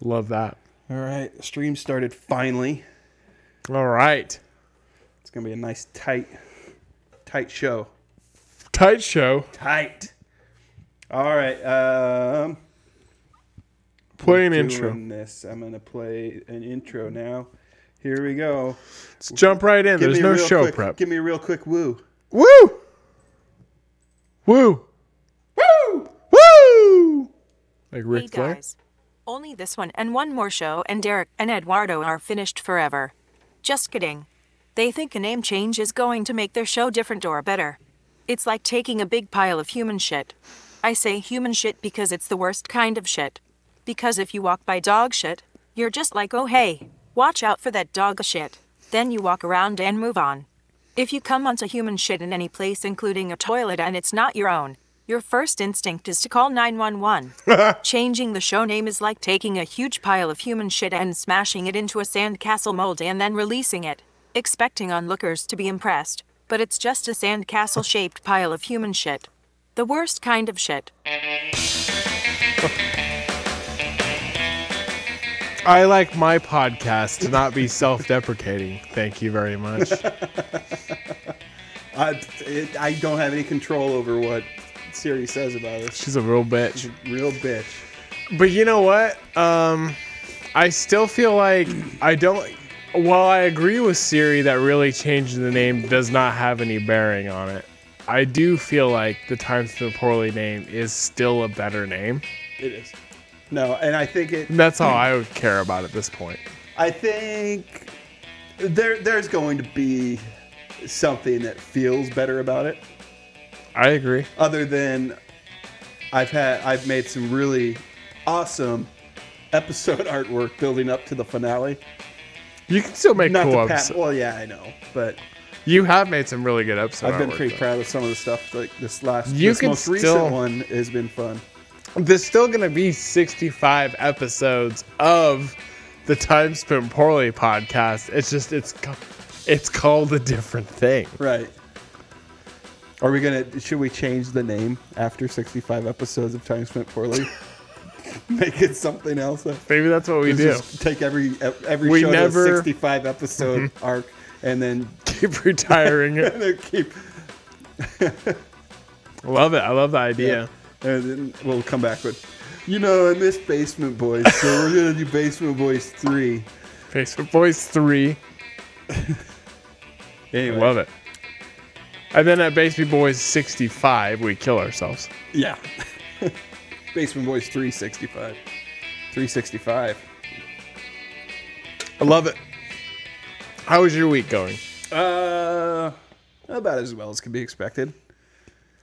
Love that. All right. Stream started finally. All right. It's going to be a nice, tight show. Tight show. Tight. All right. Play an intro. This. I'm going to play an intro now. Here we go. Let's jump right in. There's no show prep. Give me a real quick woo. Woo! Woo! Woo! Woo! Like Ric Flair? Hey guys. Only this one and one more show and Derek and Edwardo are finished forever. Just kidding. They think a name change is going to make their show different or better. It's like taking a big pile of human shit. I say human shit because it's the worst kind of shit. Because if you walk by dog shit, you're just like, oh hey, watch out for that dog shit. Then you walk around and move on. If you come onto human shit in any place including a toilet and it's not your own, your first instinct is to call 911. Changing the show name is like taking a huge pile of human shit and smashing it into a sandcastle mold and then releasing it, expecting onlookers to be impressed, but it's just a sandcastle-shaped pile of human shit. The worst kind of shit. I like my podcast to not be self-deprecating. Thank you very much. I don't have any control over what Siri says about us. She's a real bitch. She's a real bitch. But you know what? I still feel like while I agree with Siri that really changing the name does not have any bearing on it, I do feel like the Times Spent Poorly name is still a better name. It is. No, and I think it... That's all I would care about at this point. I think there's going to be something that feels better about it. I agree. Other than I've made some really awesome episode artwork building up to the finale. You can still make cool episodes. Well, yeah, I know, but you have made some really good episodes. I've been pretty proud of some of the stuff. Like this most recent one has been fun. There's still going to be 65 episodes of the Time Spent Poorly podcast. It's just it's called a different thing. Right. Should we change the name after 65 episodes of Time Spent Poorly? Make it something else? Maybe that's what we do. Just take every show to a 65 episode arc and then keep retiring it. And then keep... Love it. I love the idea. Yeah. And then we'll come back with, I miss Basement Boyz, so we're going to do Basement Boyz 3. Basement Boyz 3. Anyway. Love it. And then at Basement Boyz 65, we kill ourselves. Yeah. Basement Boyz 365. 365. I love it. How was your week going? About as well as can be expected.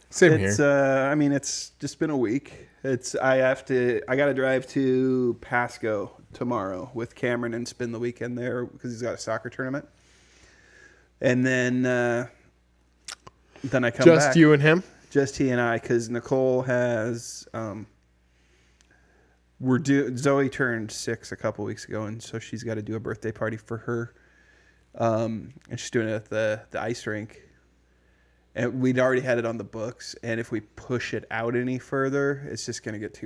Same here. It's just been a week. I got to drive to Pasco tomorrow with Cameron and spend the weekend there because he's got a soccer tournament. And then I come back. Just you and him? Just he and I, because Nicole has Zoe turned 6 a couple weeks ago, and so she's got to do a birthday party for her. And she's doing it at the ice rink. And we'd already had it on the books, and if we push it out any further, it's just going to get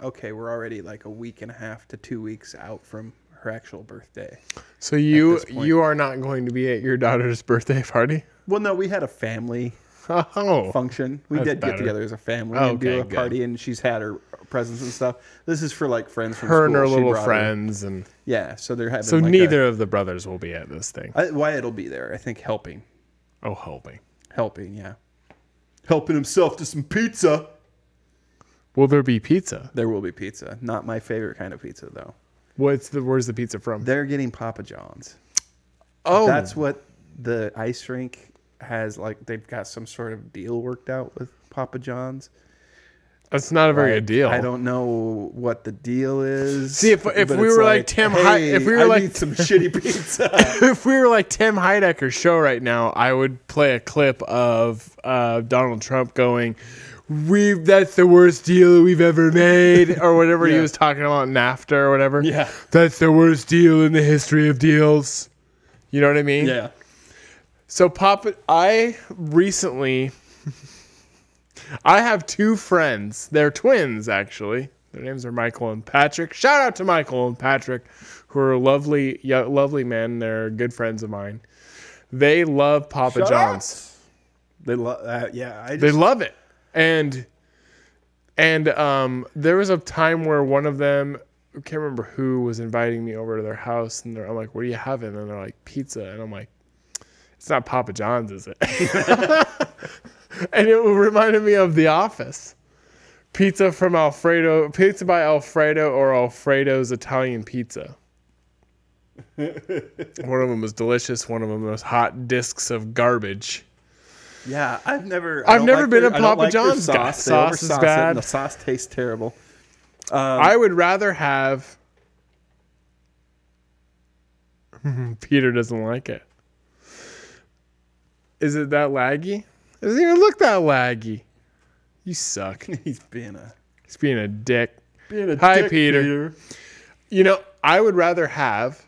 okay, we're already like a week and a half to 2 weeks out from her actual birthday. So you are not going to be at your daughter's birthday party? Well, no, we had a family function. We did get together as a family and do a party, and she's had her presents and stuff. This is for like friends from school. Her and her little friends. And yeah, so they're having. So neither of the brothers will be at this thing. Wyatt will be there, I think, helping. Oh, helping. Helping, yeah. Helping himself to some pizza. Will there be pizza? There will be pizza. Not my favorite kind of pizza, though. Where's the pizza from? They're getting Papa John's. Oh. That's what the ice rink has. Like, they've got some sort of deal worked out with Papa John's. That's not a very good deal. I don't know what the deal is. See, if we were like Tim, if we were I like need some shitty pizza. If we were like Tim Heidecker's show right now, I would play a clip of Donald Trump going, "That's the worst deal we've ever made," or whatever he was talking about, NAFTA or whatever. Yeah, that's the worst deal in the history of deals. You know what I mean? Yeah. So, I recently. I have 2 friends. They're twins, actually. Their names are Michael and Patrick. Shout out to Michael and Patrick, who are lovely, lovely men. They're good friends of mine. They love Papa John's. They love, yeah. They love it, and there was a time where one of them, I can't remember who, was inviting me over to their house, and I'm like, "What are you having?" And they're like, "Pizza," and I'm like, "It's not Papa John's, is it?" And it reminded me of The Office. Pizza by Alfredo, or Alfredo's Italian Pizza. One of them was delicious. One of them was hot discs of garbage. Yeah, I've never been a Papa John's guy. Sauce is bad. And the sauce tastes terrible. I would rather have. Peter doesn't like it. Is it that laggy? It doesn't even look that laggy. You suck. He's being a dick. Hi, Peter. You know, I would rather have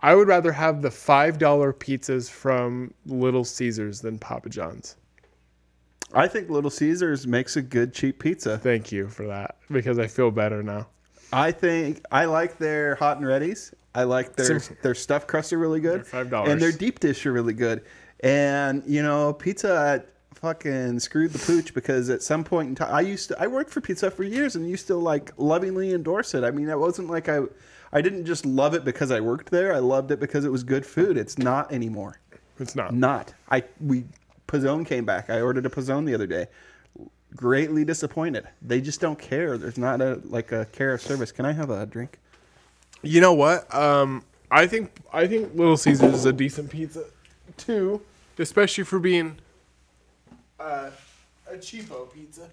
the $5 pizzas from Little Caesars than Papa John's. I think Little Caesars makes a good cheap pizza. Thank you for that, because I feel better now. I think I like their hot and readies. I like their stuffed crust are really good. They're $5. And their deep dish are really good. And, you know, Pizza Hut fucking screwed the pooch, because at some point in time, I worked for Pizza Hut for years and used to like lovingly endorse it. I mean, it wasn't like I didn't just love it because I worked there. I loved it because it was good food. It's not anymore. It's not. Pizzone came back. I ordered a Pizzone the other day. Greatly disappointed. They just don't care. There's not a care of service. Can I have a drink? You know what? I think Little Caesars is a decent pizza too, especially for being a cheapo pizza.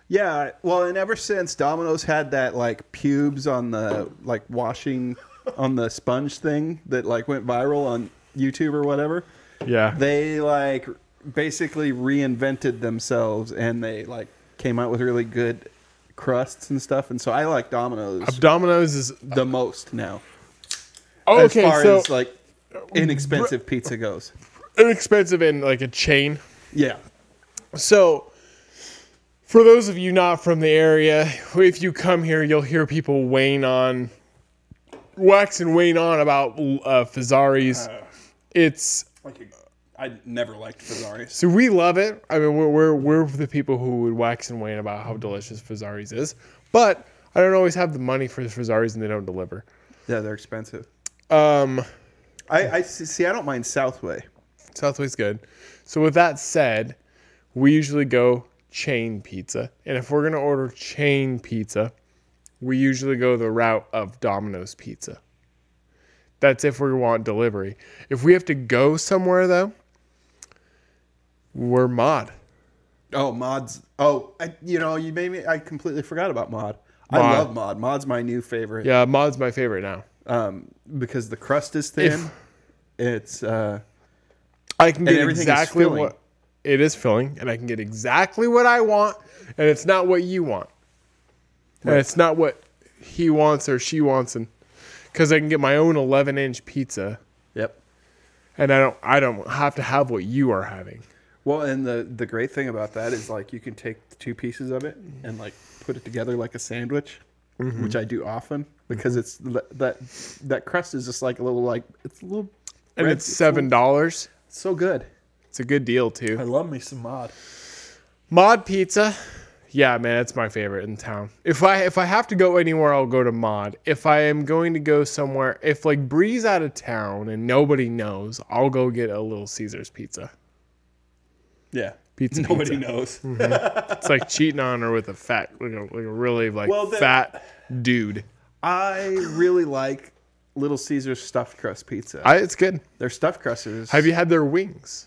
Yeah, well, and ever since Domino's had that like pubes on the like washing on the sponge thing that like went viral on YouTube or whatever. Yeah. They like basically reinvented themselves, and they like came out with really good crusts and stuff. And so I like Domino's. Domino's is the most now. Oh, okay, as far as like inexpensive pizza goes. Inexpensive in like a chain. Yeah. So, for those of you not from the area, if you come here, you'll hear people wax and wane on about Fazari's. I never liked Fazari's. So we love it. I mean, we're the people who would wax and wane about how delicious Fazari's is. But I don't always have the money for the Fazari's, and they don't deliver. Yeah, they're expensive. I see. I don't mind Southway. Southway's good. So with that said, we usually go chain pizza. And if we're going to order chain pizza, we usually go the route of Domino's Pizza. That's if we want delivery. If we have to go somewhere, though, we're Mod. Oh, Mod's. Oh, you made me. I completely forgot about Mod. I love Mod. Mod's my new favorite. Yeah, Mod's my favorite now. Because the crust is thin. I can get exactly what it is filling, and I can get exactly what I want, and it's not what you want, and it's not what he wants or she wants, and because I can get my own 11-inch pizza. Yep. And I don't have to have what you are having. Well, and the great thing about that is like you can take 2 pieces of it and like put it together like a sandwich, which I do often because it's that crust is just like a little it's a little. And it's $7. It's so good. It's a good deal too. I love me some Mod. Mod pizza. Yeah, man, it's my favorite in town. If I have to go anywhere, I'll go to Mod. If I am going to go somewhere, if like Bree's out of town and nobody knows, I'll go get a Little Caesars pizza. Yeah, nobody knows. Mm-hmm. It's like cheating on her with a fat, like a really fat dude. I really like Little Caesars stuffed crust pizza. It's good. Their stuffed crust is. Have you had their wings?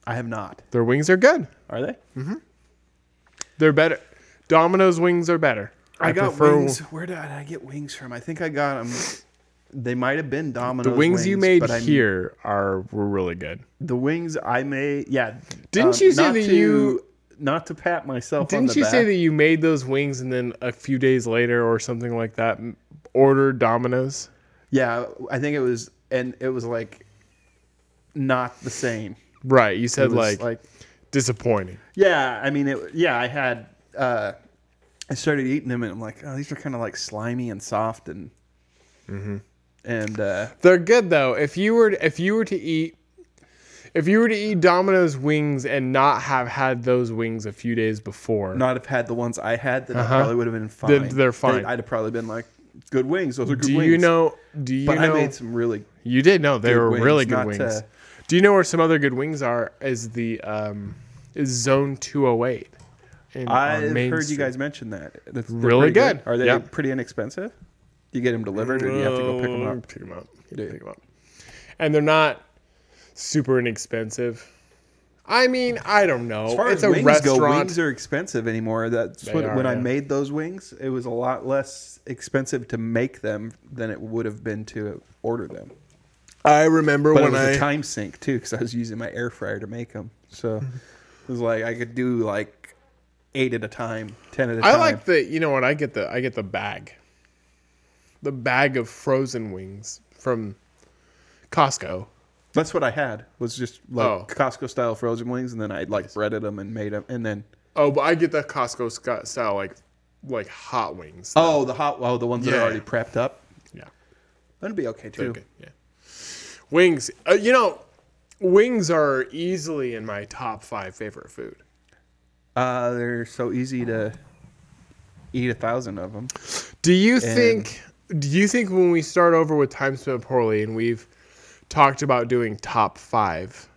I have not. Their wings are good. Are they? Mm-hmm. They're better. Domino's wings are better. I got wings. Where did I get wings from? I think I got them. They might have been Domino's. The wings you made here were really good. The wings I made, yeah. Didn't you say that not to pat myself on the back? Didn't you say that you made those wings and then a few days later or something like that ordered Domino's? Yeah, I think it was, and it was like not the same. Right, you said like disappointing. Yeah, I mean, I had I started eating them, and I'm like, oh, these are kind of like slimy and soft, and They're good though. If you were to eat Domino's wings and not have had those wings a few days before, not have had the ones I had, then I probably would have been fine. They're fine. I'd have probably been like, good wings. Those are good do wings. you know? But I made some really. You did know they were really good wings, wings. Do you know where some other good wings are? Is the is Zone 208. I've heard you guys mention that. They're really good. Are they pretty inexpensive? Do you get them delivered, or do you have to go pick them up? Pick them up. Pick them up. And they're not super inexpensive. I mean, I don't know. As far it's as a wings restaurant. go, wings are expensive anymore. When I made those wings, it was a lot less expensive to make them than it would have been to order them. I remember But when it was a time sink too, because I was using my air fryer to make them. So it was like I could do like 8 at a time, 10 at a time. I like the. You know what? I get the bag. The bag of frozen wings from Costco. That's what I had. Was just like Costco style frozen wings, and then I like breaded them and made them, and then. Oh, but I get the Costco style like hot wings. Oh, the ones that are already prepped up. Yeah, that'd be okay too. Good. Yeah, wings. Wings are easily in my top 5 favorite food. They're so easy to eat 1,000 of them. Do you think when we start over with Time Spent Poorly and we've talked about doing top 5,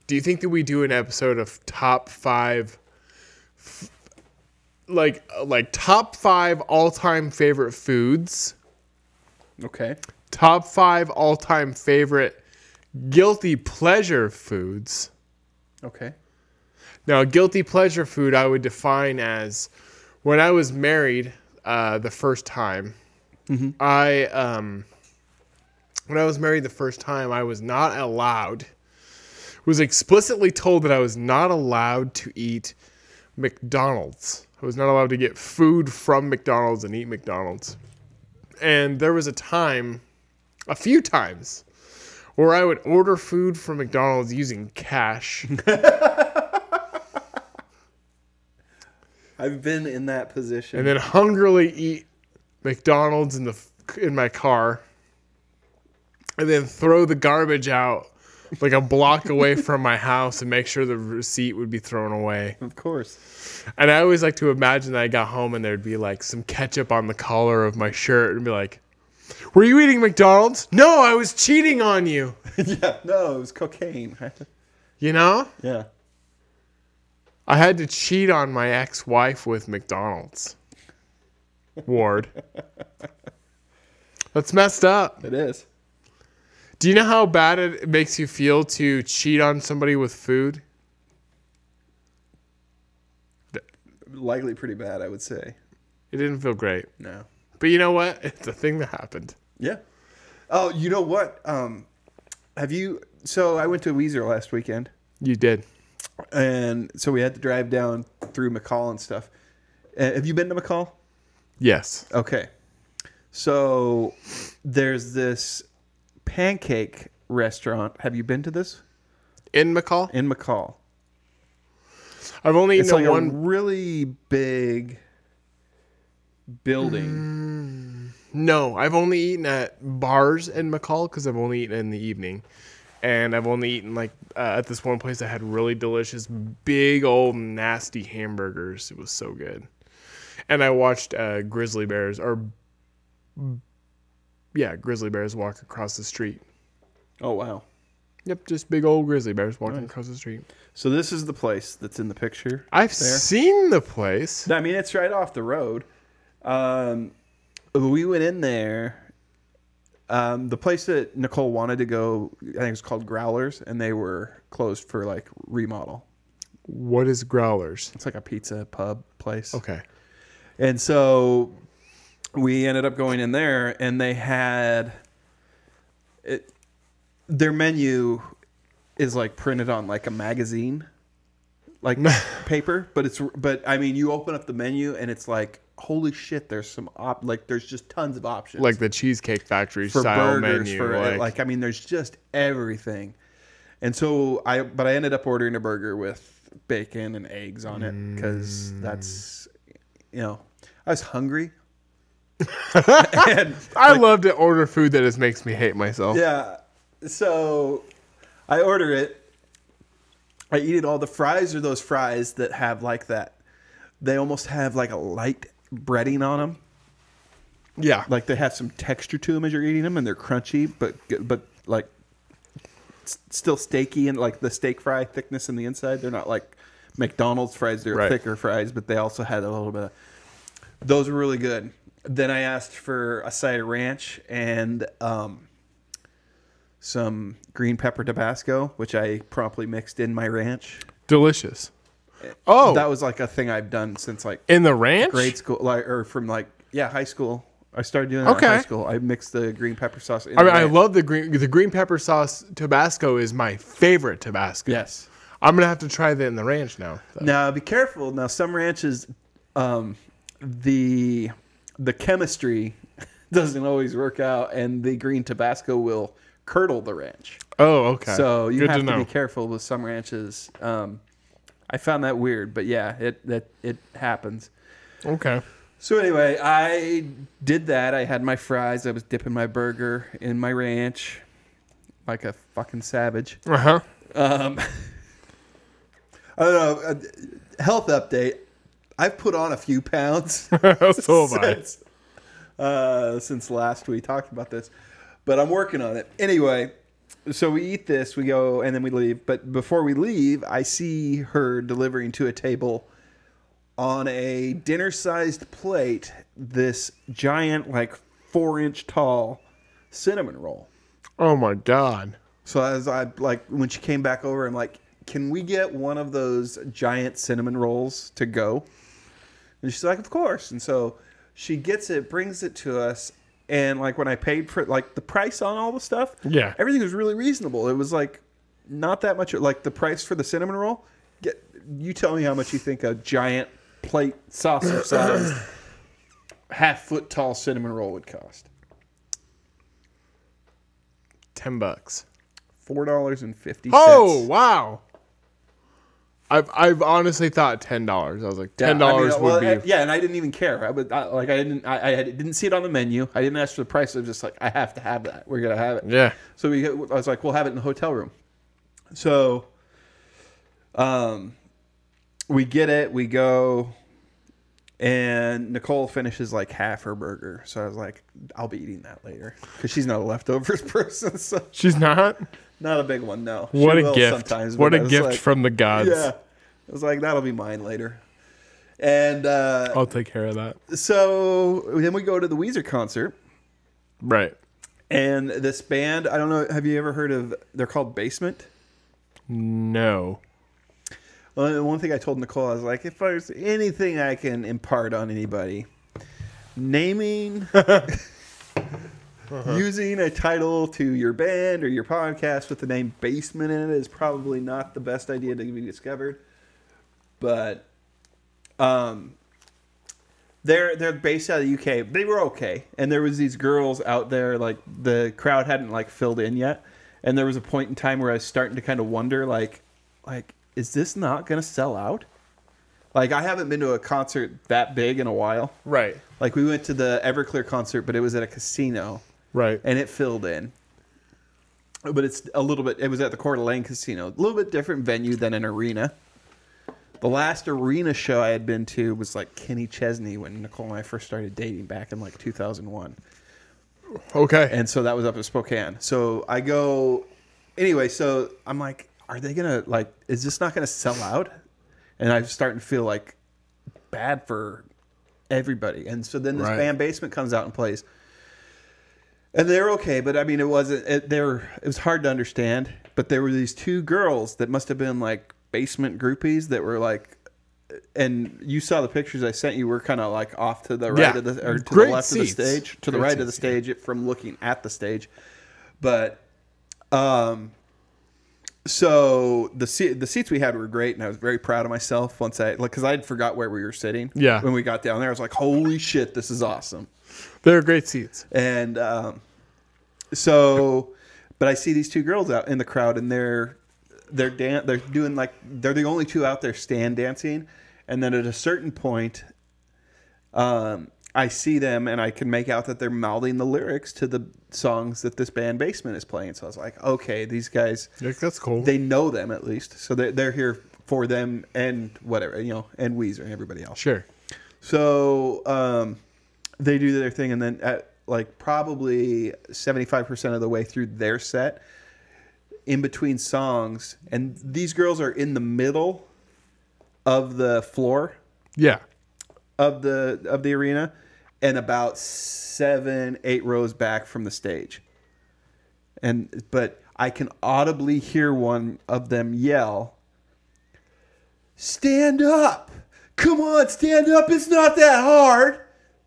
do you think that we do an episode of top 5, like top 5 all-time favorite foods? Okay. Top 5 all-time favorite guilty pleasure foods. Okay. Now, a guilty pleasure food I would define as when I was married the first time. Mm-hmm. When I was married the first time, I was not allowed. Was explicitly told that I was not allowed to eat McDonald's. I was not allowed to get food from McDonald's and eat McDonald's. And there was a few times, where I would order food from McDonald's using cash. I've been in that position. And then hungrily eat McDonald's in my car. And then throw the garbage out like a block away from my house and make sure the receipt would be thrown away. Of course. And I always like to imagine that I got home and there'd be like some ketchup on the collar of my shirt and be like, were you eating McDonald's? No, I was cheating on you. Yeah, no, it was cocaine. You know? Yeah. I had to cheat on my ex-wife with McDonald's. Ward. That's messed up. It is. Do you know how bad it makes you feel to cheat on somebody with food? Likely pretty bad, I would say. It didn't feel great. No. But you know what? It's a thing that happened. Yeah. Oh, you know what? So I went to Weezer last weekend. You did. And so we had to drive down through McCall and stuff. Have you been to McCall? Yes. Okay. So there's this pancake restaurant. Have you been to this? In McCall? In McCall. I've only It's eaten like one. a really big building. No, I've only eaten at bars in McCall because I've only eaten in the evening. And I've only eaten at this one place that had really delicious, big old nasty hamburgers. It was so good. And I watched grizzly bears walk across the street. Oh, wow. Yep, just big old grizzly bears walking across the street. So this is the place that's in the picture. I've seen the place. I mean, it's right off the road. We went in there. The place that Nicole wanted to go, I think it was called Growlers, and they were closed for like remodel. What is Growlers? It's like a pizza pub place. Okay. And so we ended up going in there, and they had it. Their menu is like printed on like a magazine, like paper. But I mean, you open up the menu, and it's like, holy shit! There's some there's just tons of options, like the Cheesecake Factory for style burgers, menu. For I mean, there's just everything. And so I ended up ordering a burger with bacon and eggs on it because that's I was hungry. And I love to order food that just makes me hate myself. yeah, so I order it. I eat it all. The fries are those fries that have like that. They almost have like a light breading on them. Yeah. Like they have some texture to them as you're eating them, and they're crunchy, but like still steaky and like the steak fry thickness in the inside. They're not like McDonald's fries. They're thicker fries, but they also had a little bit of. Those were really good. Then I asked for a side of ranch and some green pepper Tabasco, which I promptly mixed in my ranch. Delicious. Oh, that was like a thing I've done since like in the ranch, grade school, or from high school. I started doing that in high school. I mixed the green pepper sauce. I love the green pepper sauce. Tabasco is my favorite Tabasco. Yes, I'm gonna have to try that in the ranch now. Though. Now be careful. Now some ranches, the chemistry doesn't always work out, and the green Tabasco will curdle the ranch. Oh, okay. So you have to be careful with some ranches. I found that weird, but yeah, it happens. Okay. So anyway, I did that. I had my fries. I was dipping my burger in my ranch like a fucking savage. Uh-huh. I don't know. Health update. I've put on a few pounds so have since last we talked about this, but I'm working on it. Anyway, so we eat this, we go, and then we leave. But before we leave, I see her delivering to a table on a dinner-sized plate this giant, like 4-inch tall cinnamon roll. Oh my God. So as I like when she came back over, I'm like, can we get one of those giant cinnamon rolls to go? And she's like, of course. And so she gets it, brings it to us. And like when I paid for like the price on all the stuff, yeah, everything was really reasonable. It was like not that much. Like the price for the cinnamon roll. You tell me how much you think a giant plate saucer sized 1/2-foot tall cinnamon roll would cost. $10. $4.50. Oh wow! I've honestly thought $10. I was like $10 would be. Yeah, and I didn't even care. I didn't see it on the menu. I didn't ask for the price. I was just like, I have to have that. We're gonna have it. Yeah. So I was like, we'll have it in the hotel room. So, we get it. We go, and Nicole finishes like half her burger. So I was like, I'll be eating that later because she's not a leftovers person. So she's not. Not a big one, no. What a gift. What a gift from the gods. Yeah. I was like, that'll be mine later. And I'll take care of that. So then we go to the Weezer concert. Right. And this band, I don't know, have you ever heard of, they're called Basement? No. Well, one thing I told Nicole, I was like, if there's anything I can impart on anybody, naming... using a title to your band or your podcast with the name Basement in it is probably not the best idea to be discovered. But they're based out of the UK. They were okay. And there was these girls out there, like the crowd hadn't like filled in yet. And there was a point in time where I was starting to kind of wonder like is this not going to sell out? Like I haven't been to a concert that big in a while. Right. Like we went to the Everclear concert, but it was at a casino. Right. And it filled in. But it's a little bit, it was at the Coeur d'Alene Casino. A little bit different venue than an arena. The last arena show I had been to was like Kenny Chesney when Nicole and I first started dating back in like 2001. Okay. And so that was up in Spokane. So I go, anyway, so I'm like, are they going to, like, is this not going to sell out? And I'm starting to feel like bad for everybody. And so then this band Basement comes out and plays. And they're okay, but I mean, it was hard to understand. But there were these two girls that must have been like Basement groupies that were like, and you saw the pictures I sent you. Were kind of like off to the right of the, or to the left of the stage, to the right of the stage from looking at the stage. But, so the seats we had were great, and I was very proud of myself once because I had forgot where we were sitting. Yeah. When we got down there, I was like, holy shit, this is awesome. They're great seats. And but I see these two girls out in the crowd, and they're doing like they're the only two out there stand dancing, and then at a certain point, I see them and I can make out that they're mouthing the lyrics to the songs that this band Basement is playing. So I was like, okay, these guys, That's cool. they know them at least. So they're here for them and whatever, you know, and Weezer and everybody else. Sure. So they do their thing, and then at like probably 75% of the way through their set, in between songs, and these girls are in the middle of the floor Yeah. of the arena, and about 7-8 rows back from the stage. But I can audibly hear one of them yell, "Stand up! Come on, stand up! It's not that hard!"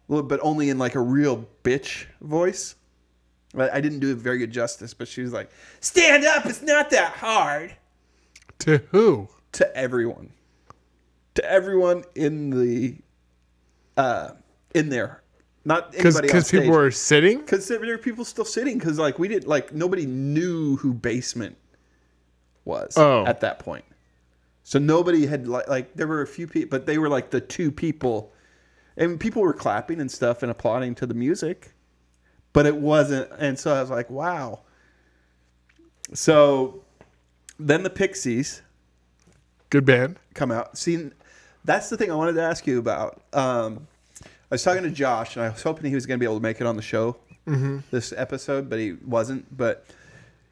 But only in like a real bitch voice. I didn't do it very good justice, but she was like, "Stand up! It's not that hard!" To who? To everyone. To everyone in the in there. Not anybody else. Because people were sitting? Because there were people still sitting. Because like we didn't, like, nobody knew who Basement was at that point. So nobody had like there were a few people, but they were like the two people, and people were clapping and stuff and applauding to the music, but it wasn't. And so I was like, wow. So then the Pixies, Good band. come out. See, that's the thing I wanted to ask you about. I was talking to Josh, and I was hoping he was going to be able to make it on the show this episode, but he wasn't. But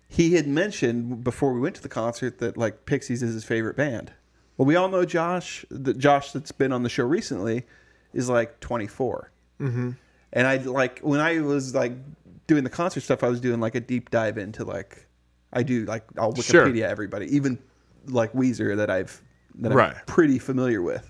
he had mentioned before we went to the concert that like Pixies is his favorite band. Well, we all know Josh that's been on the show recently is like 24. Mm-hmm. And I like when I was like doing the concert stuff, I was doing like a deep dive into like I do like I'll Wikipedia everybody, even like Weezer that I'm pretty familiar with.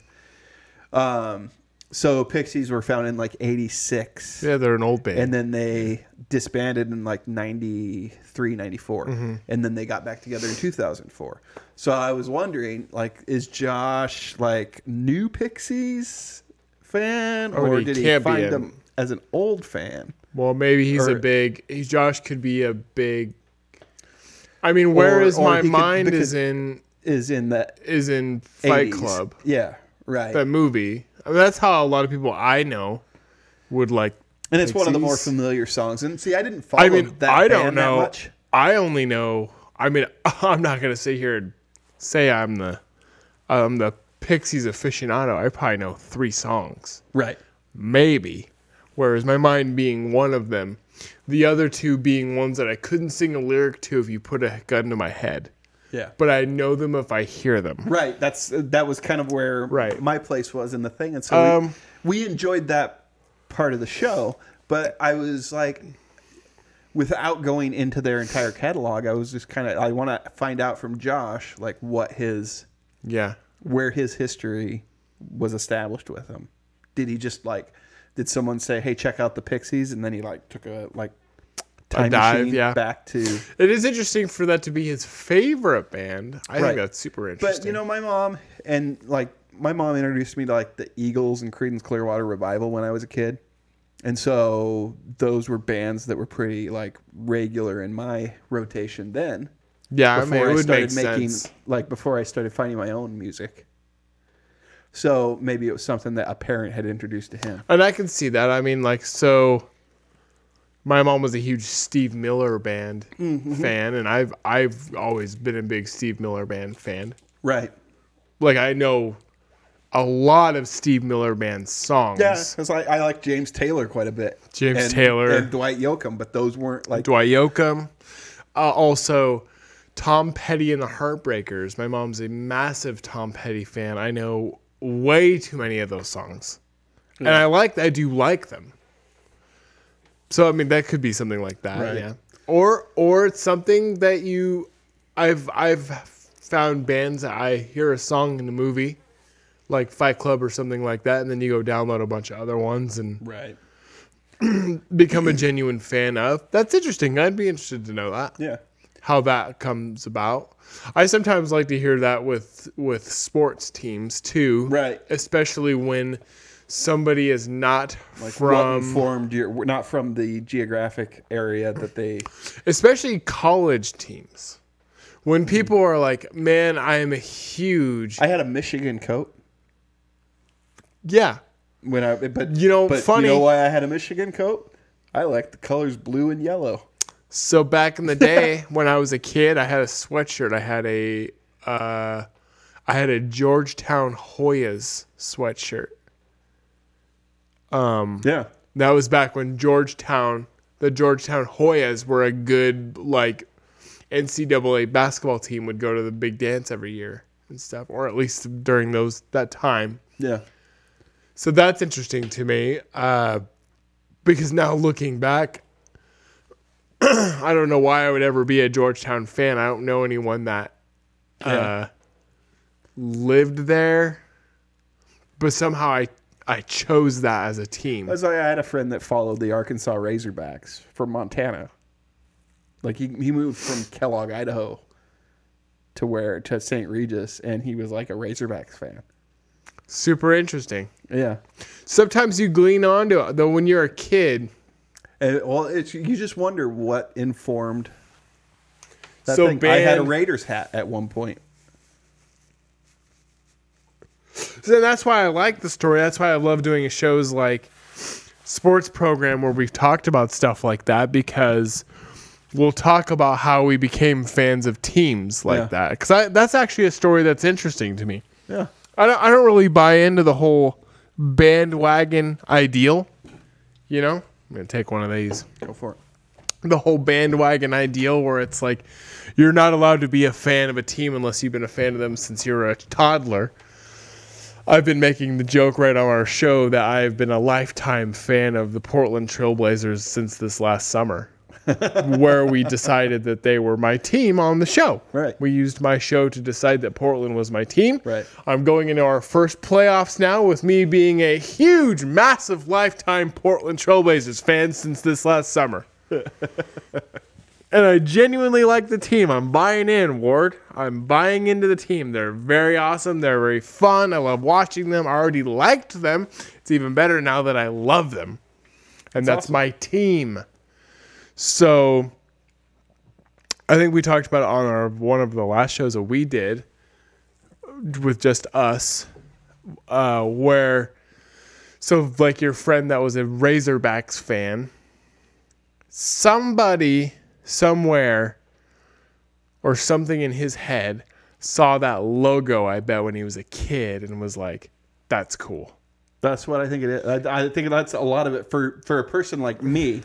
So Pixies were founded in like 86. Yeah, they're an old band. And then they disbanded in like 93, 94. Mm-hmm. And then they got back together in 2004. So I was wondering, like, is Josh like new Pixies fan? Or did he find them as an old fan? Well, maybe Josh could be a big... I mean, where is my mind is in Fight 80s. Club. Yeah, right. That movie. I mean, that's how a lot of people I know would like. And it's one of the more familiar songs. And see, I didn't follow that band that much. I only know. I mean, I'm not gonna sit here and say I'm the Pixies aficionado. I probably know 3 songs, right? Maybe. Whereas my mind being one of them, the other 2 being ones that I couldn't sing a lyric to if you put a gun to my head. Yeah. But I know them if I hear them. Right. That was kind of where my place was in the thing. And so we enjoyed that part of the show. But I was like, without going into their entire catalog, I was just kind of, I want to find out from Josh, like what where his history was established with them. Did he just like, did someone say, hey, check out the Pixies? And then he like took a like time machine back to... It is interesting for that to be his favorite band. I think that's super interesting. But, you know, my mom introduced me to, like, the Eagles and Creedence Clearwater Revival when I was a kid. And so those were bands that were pretty, like, regular in my rotation then. Yeah, I mean, it would make sense. Like, before I started finding my own music. So maybe it was something that a parent had introduced to him. And I can see that. I mean, like, so... My mom was a huge Steve Miller Band fan, and I've always been a big Steve Miller Band fan. Right. Like, I know a lot of Steve Miller Band songs. Yeah, because I like James Taylor quite a bit. Taylor. And Dwight Yoakam, but those weren't like... Dwight Yoakam. Also, Tom Petty and the Heartbreakers. My mom's a massive Tom Petty fan. I know way too many of those songs. Yeah. And I do like them. So I mean that could be something like that, yeah. Or it's something that I've found bands that I hear a song in the movie, like Fight Club or something like that, and then you go download a bunch of other ones and become a genuine fan of. That's interesting. I'd be interested to know that. Yeah. How that comes about. I sometimes like to hear that with sports teams too. Right. Especially when somebody is not not from the geographic area that they... Especially college teams. When people are like, man, I am a huge... I had a Michigan coat. Yeah. But funny. You know why I had a Michigan coat? I like the colors blue and yellow. So back in the day when I was a kid, I had a sweatshirt. I had a Georgetown Hoyas sweatshirt. Yeah. That was back when the Georgetown Hoyas were a good, like, NCAA basketball team, would go to the big dance every year and stuff, or at least during that time. Yeah. So that's interesting to me, because now looking back, I don't know why I would ever be a Georgetown fan. I don't know anyone that lived there, but somehow I chose that as a team. That's why I had a friend that followed the Arkansas Razorbacks from Montana. Like he moved from Kellogg, Idaho, to St. Regis, and he was like a Razorbacks fan. Super interesting. Yeah. Sometimes you glean onto it, though, when you're a kid. And, you just wonder what informed that So thing. I had a Raiders hat at one point. So that's why I like the story. That's why I love doing shows like Sports Program where we've talked about stuff like that, because we'll talk about how we became fans of teams like that. Because that's actually a story that's interesting to me. Yeah. I don't really buy into the whole bandwagon ideal. You know? I'm going to take one of these. Go for it. The whole bandwagon ideal where it's like you're not allowed to be a fan of a team unless you've been a fan of them since you're a toddler. I've been making the joke right on our show that I've been a lifetime fan of the Portland Trailblazers since this last summer, where we decided that they were my team on the show. Right. We used my show to decide that Portland was my team. Right. I'm going into our first playoffs now with me being a huge, massive, lifetime Portland Trailblazers fan since this last summer. And I genuinely like the team. I'm buying in, Ward. I'm buying into the team. They're very awesome. They're very fun. I love watching them. I already liked them. It's even better now that I love them. And that's awesome. My team. So I think we talked about it on one of the last shows that we did with just us, where, so like your friend that was a Razorbacks fan, somebody somewhere or something in his head saw that logo, I bet, when he was a kid and was like, that's cool. That's what I think it is. I think that's a lot of it for a person like me.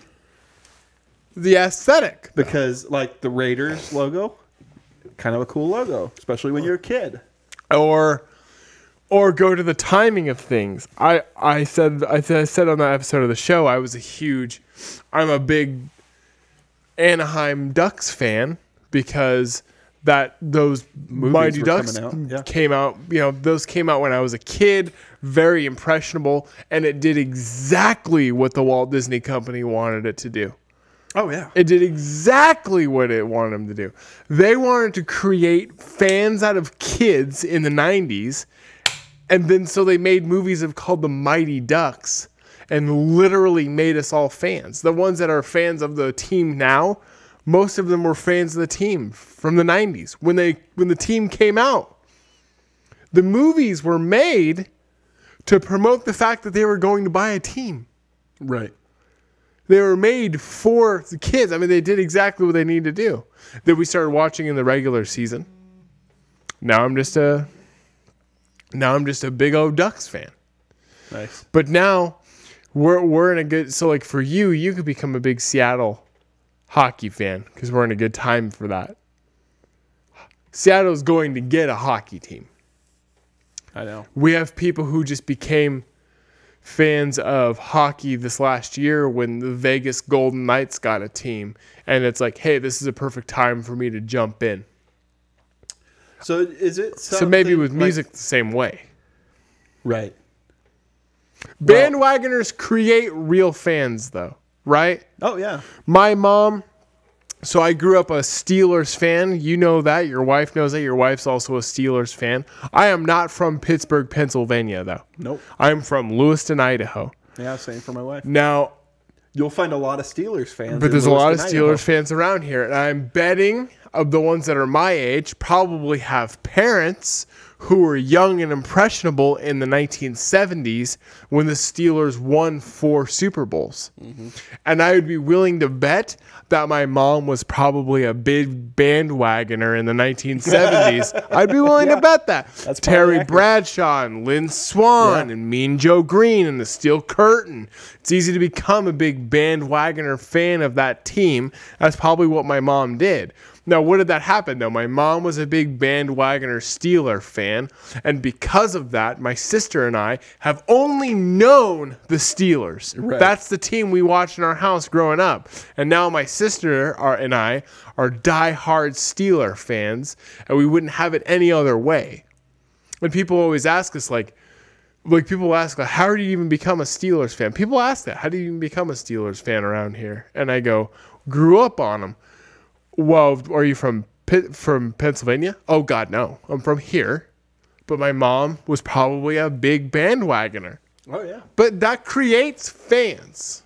The aesthetic. Because like the Raiders logo, kind of a cool logo, especially when you're a kid. Or go to the timing of things. I said on that episode of the show, I'm a big Anaheim Ducks fan because those movies Mighty Ducks came out. Those came out when I was a kid, very impressionable, and it did exactly what the Walt Disney Company wanted it to do. Oh yeah, it did exactly what it wanted them to do. They wanted to create fans out of kids in the 90s, and then so they made movies called the Mighty Ducks. And literally made us all fans. The ones that are fans of the team now, most of them were fans of the team from the 90s. When the team came out, the movies were made to promote the fact that they were going to buy a team. Right. They were made for the kids. I mean, they did exactly what they needed to do. Then we started watching in the regular season. Now I'm just a big old Ducks fan. Nice. But now we're in a good, so like for you could become a big Seattle hockey fan because we're in a good time for that. Seattle's going to get a hockey team. I know. We have people who just became fans of hockey this last year when the Vegas Golden Knights got a team, and it's like, hey, this is a perfect time for me to jump in. So is it so maybe with music the same way? Right. Bandwagoners create real fans, though, right? Oh, yeah. My mom, so I grew up a Steelers fan. You know that. Your wife knows that. Your wife's also a Steelers fan. I am not from Pittsburgh, Pennsylvania, though. Nope. I'm from Lewiston, Idaho. Yeah, same for my wife. Now, you'll find a lot of Steelers fans. But there's a lot of Steelers fans around here. And I'm betting of the ones that are my age probably have parents who were young and impressionable in the 1970s when the Steelers won 4 Super Bowls. And I would be willing to bet that my mom was probably a big bandwagoner in the 1970s. I'd be willing to bet that. That's Terry accurate. Bradshaw and Lynn Swann and Mean Joe Green and the Steel Curtain. It's easy to become a big bandwagoner fan of that team. That's probably what my mom did. Now, what did that happen, though? My mom was a big bandwagoner Steeler fan, and because of that, my sister and I have only known the Steelers. Right. That's the team we watched in our house growing up. And now my sister and I are diehard Steeler fans, and we wouldn't have it any other way. And people always ask us, people ask, how do you even become a Steelers fan? People ask that. How do you even become a Steelers fan around here? And I go, grew up on them. Well, are you from Pennsylvania? Oh, God, no. I'm from here. But my mom was probably a big bandwagoner. Oh, yeah. But that creates fans.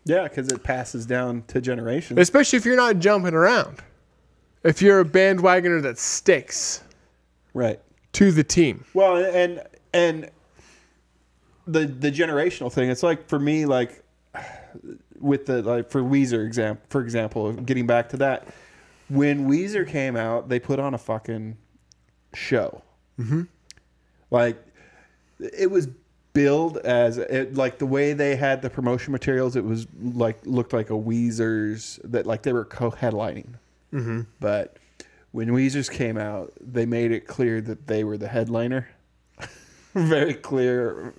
Yeah, because it passes down to generations. Especially if you're not jumping around. If you're a bandwagoner that sticks Right. to the team. Well, and the generational thing, it's like for me, like with the for Weezer for example, getting back to that, when Weezer came out, they put on a fucking show. Like it was billed as like the way they had the promotion materials, it was like looked like a Weezer's that like they were co-headlining. But when Weezer's came out, they made it clear that they were the headliner. Very clear.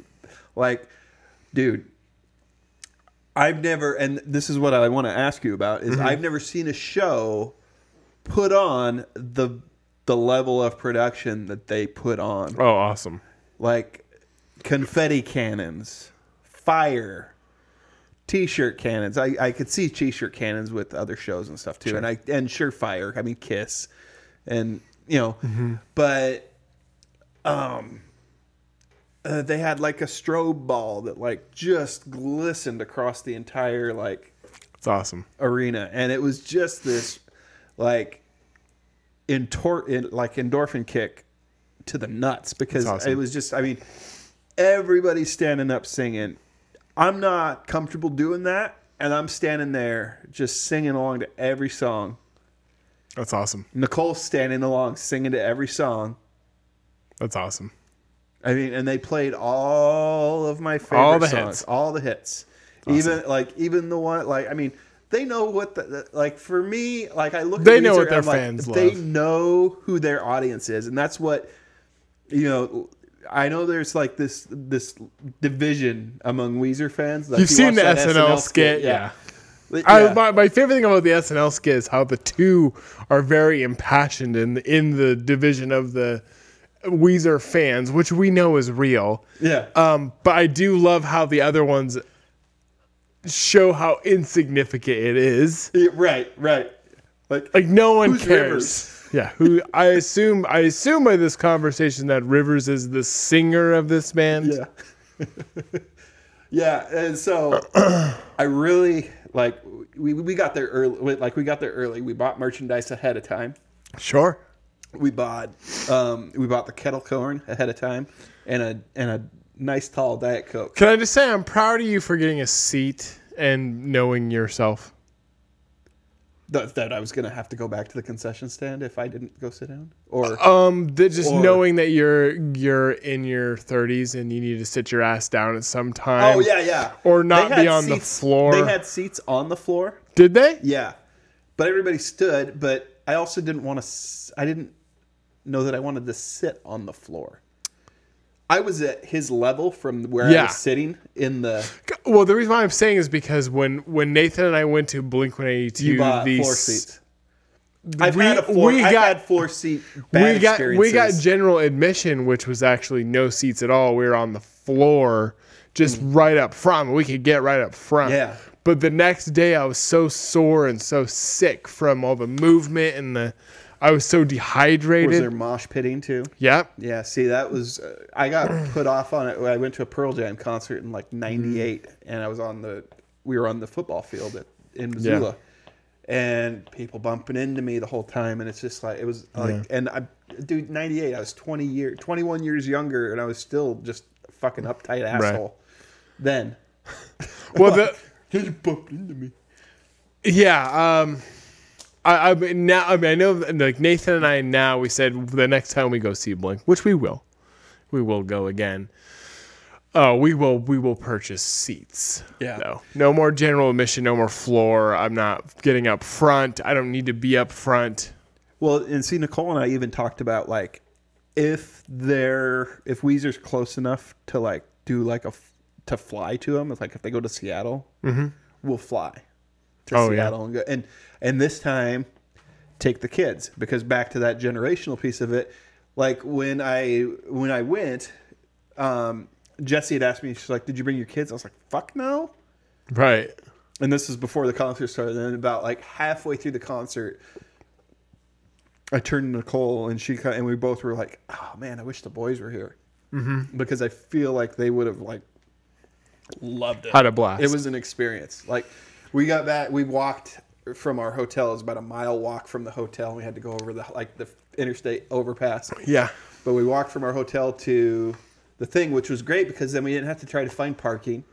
Like, dude, I've never, and this is what I want to ask you about, is I've never seen a show put on the level of production that they put on. Oh, awesome. Like confetti cannons, fire, T-shirt cannons. I could see T-shirt cannons with other shows and stuff too. Sure. And Surefire. I mean, Kiss, and you know, but they had like a strobe ball that like just glistened across the entire like It's awesome. arena, and it was just this like endorphin kick to the nuts because awesome. it was just, I mean, everybody's standing up singing. I'm not comfortable doing that, and I'm standing there just singing along to every song. That's awesome. Nicole's standing along singing to every song. That's awesome. I mean, and they played all of my favorite songs. Hits. All the hits. Awesome. Even the one, like, I mean, they know what like for me, like I look at They know Weezer what their and I'm fans like, They love. know who their audience is, and that's what, you know, I know there's like this division among Weezer fans. Like, You've you seen the watch that SNL skit, yeah. But, yeah. My favorite thing about the SNL skit is how the two are very impassioned in the division of the Weezer fans, which we know is real. Yeah. But I do love how the other ones show how insignificant it is. Yeah, right. Like no one Who's cares. Rivers? Yeah, who I assume by this conversation that Rivers is the singer of this band. Yeah. Yeah, and so I really like we got there early. Like we got there early. We bought merchandise ahead of time. Sure. We bought the kettle corn ahead of time, and a nice tall Diet Coke. Can I just say I'm proud of you for getting a seat and knowing yourself. That I was gonna have to go back to the concession stand if I didn't go sit down, or Knowing that you're in your 30s and you need to sit your ass down at some time. oh yeah, Or not They had be on the seats- floor. They had seats on the floor. Did they? Yeah, but everybody stood. But I also didn't want to. I didn't know that I wanted to sit on the floor. I was at his level from where I was sitting in the. Well, the reason why I'm saying is because when Nathan and I went to Blink-182, You bought floor seats. I've had floor seat. We got general admission, which was actually no seats at all. We were on the floor, just right up front. We could get right up front. Yeah. But the next day, I was so sore and so sick from all the movement and I was so dehydrated. Was there mosh pitting too? Yep. Yeah. See, that was I got put off on it. I went to a Pearl Jam concert in like '98, and we were on the football field in Missoula, and people bumping into me the whole time, and it's just like it was like, and dude, 98, I was 21 years younger, and I was still just a fucking uptight asshole. Then, well, he bumped into me. Yeah, I know like Nathan and I now we said the next time we go see Blink, which we will go again. We will purchase seats. Yeah. No more general admission, no more floor. I'm not getting up front. I don't need to be up front. Well, and see, Nicole and I even talked about like if Weezer's close enough to like do like to fly to them, like if they go to Seattle, we'll fly to Seattle and go and this time take the kids, because back to that generational piece of it, like when I went, Jesse had asked me, she's like, did you bring your kids? I was like, fuck no. Right. And this is before the concert started. And about like halfway through the concert, I turned to Nicole and we both were like, oh man, I wish the boys were here. Because I feel like they would have like loved it. Had a blast. It was an experience. Like we got back, we walked from our hotel. It was about a mile walk from the hotel. We had to go over the interstate overpass. Yeah. But we walked from our hotel to the thing, which was great because then we didn't have to try to find parking.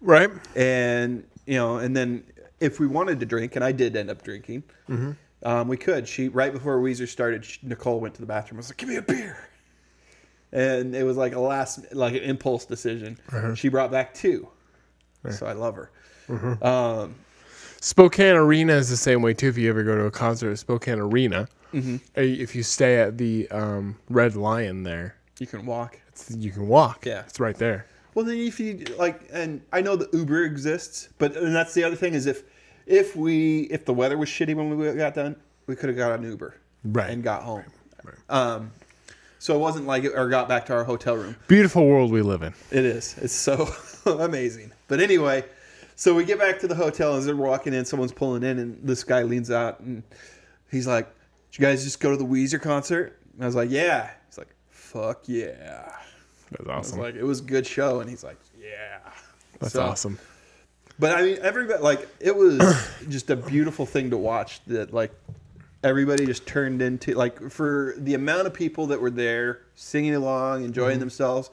Right. And, and then if we wanted to drink, and I did end up drinking, we could. Right before Weezer started, Nicole went to the bathroom. I was like, give me a beer. And it was like an impulse decision. She brought back 2. So I love her. Spokane Arena is the same way too. If you ever go to a concert at Spokane Arena, if you stay at the Red Lion there, you can walk. You can walk. Yeah, it's right there. Well, then if you like, and I know the Uber exists, and that's the other thing is if the weather was shitty when we got done, we could have got an Uber and got home. Right. So it wasn't like or got back to our hotel room. Beautiful world we live in. It is. It's so amazing. But anyway, so we get back to the hotel as they're walking in. Someone's pulling in, and this guy leans out and he's like, "Did you guys just go to the Weezer concert?" And I was like, "Yeah." He's like, "Fuck yeah." That's awesome. I was like, it was a good show, and he's like, "Yeah." That's awesome. But I mean, everybody it was just a beautiful thing to watch. That like everybody just turned into like for the amount of people that were there singing along, enjoying themselves.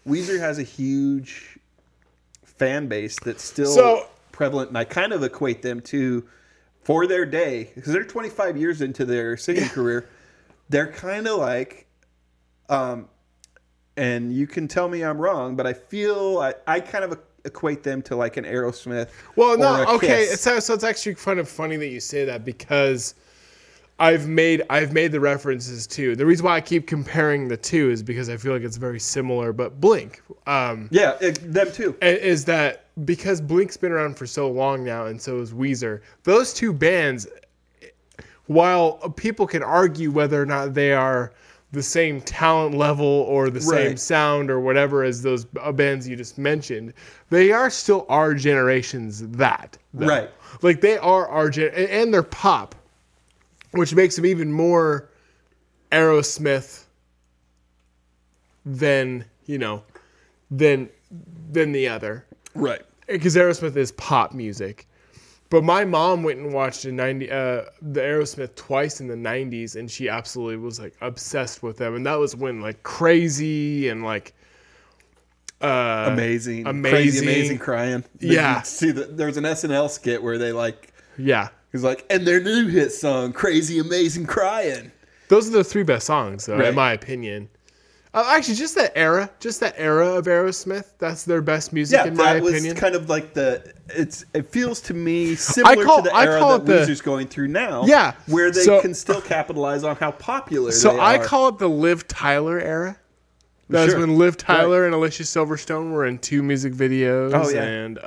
Weezer has a huge fan base that's still prevalent, and I kind of equate them to for their day because they're 25 years into their singing career. They're kind of like. And you can tell me I'm wrong, but I feel I kind of equate them to like an Aerosmith. Well, no, okay. So it's actually kind of funny that you say that because I've made the references too. The reason why I keep comparing the two is because I feel like it's very similar. But Blink, them too, is that because Blink's been around for so long now, and so is Weezer. Those two bands, while people can argue whether or not they are the same talent level or the same sound or whatever as those bands you just mentioned, they are still our generation's that. Though. Right. Like they are our and they're pop, which makes them even more Aerosmith than the other. Right. Because Aerosmith is pop music. But my mom went and watched the Aerosmith twice in the 90s, and she absolutely was like obsessed with them. And that was when like Crazy and like Amazing Crying. Yeah. See, there's an SNL skit where they like he's like, and their new hit song, Crazy Amazing Crying. Those are the 3 best songs, though, in my opinion. Actually, just that era of Aerosmith, that's their best music in my opinion. Yeah, that was kind of like it feels to me similar to the era that Weezer's going through now. Yeah. Where they can still capitalize on how popular they are. So I call it the Liv Tyler era. That was when Liv Tyler and Alicia Silverstone were in 2 music videos. Oh, yeah. And,